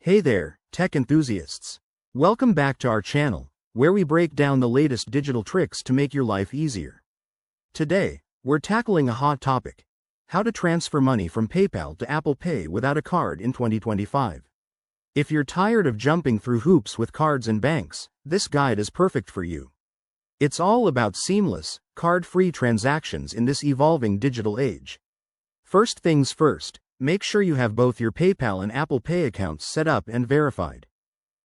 Hey there, tech enthusiasts. Welcome back to our channel, where we break down the latest digital tricks to make your life easier. Today, we're tackling a hot topic: how to transfer money from PayPal to Apple Pay without a card in 2025. If you're tired of jumping through hoops with cards and banks, this guide is perfect for you. It's all about seamless, card-free transactions in this evolving digital age. First things first, make sure you have both your PayPal and Apple Pay accounts set up and verified.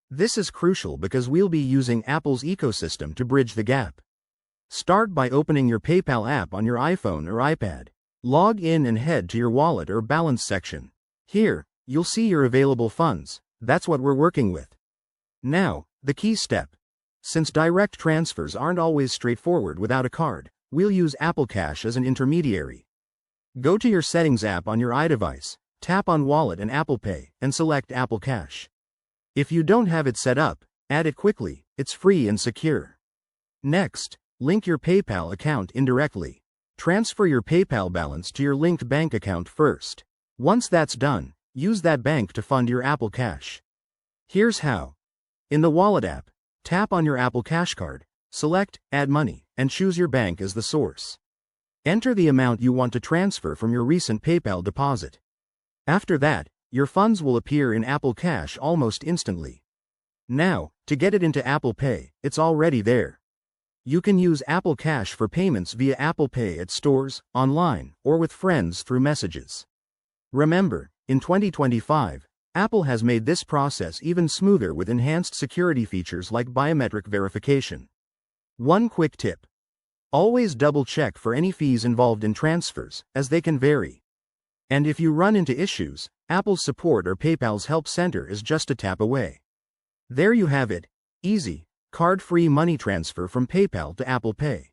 This is crucial because we'll be using Apple's ecosystem to bridge the gap. Start by opening your PayPal app on your iPhone or iPad. Log in and head to your wallet or balance section. Here, you'll see your available funds. That's what we're working with. Now, the key step. Since direct transfers aren't always straightforward without a card, we'll use Apple Cash as an intermediary. Go to your Settings app on your iDevice, tap on Wallet and Apple Pay, and select Apple Cash. If you don't have it set up, add it quickly, it's free and secure. Next, link your PayPal account indirectly. Transfer your PayPal balance to your linked bank account first. Once that's done, use that bank to fund your Apple Cash. Here's how. In the Wallet app, tap on your Apple Cash card, select Add Money, and choose your bank as the source. Enter the amount you want to transfer from your recent PayPal deposit. After that, your funds will appear in Apple Cash almost instantly. Now, to get it into Apple Pay, it's already there. You can use Apple Cash for payments via Apple Pay at stores, online, or with friends through messages. Remember, in 2025, Apple has made this process even smoother with enhanced security features like biometric verification. One quick tip. Always double-check for any fees involved in transfers, as they can vary. And if you run into issues, Apple's support or PayPal's help center is just a tap away. There you have it. Easy, card-free money transfer from PayPal to Apple Pay.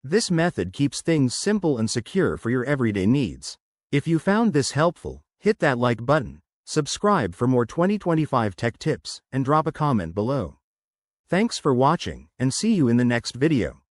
This method keeps things simple and secure for your everyday needs. If you found this helpful, hit that like button, subscribe for more 2025 tech tips, and drop a comment below. Thanks for watching, and see you in the next video.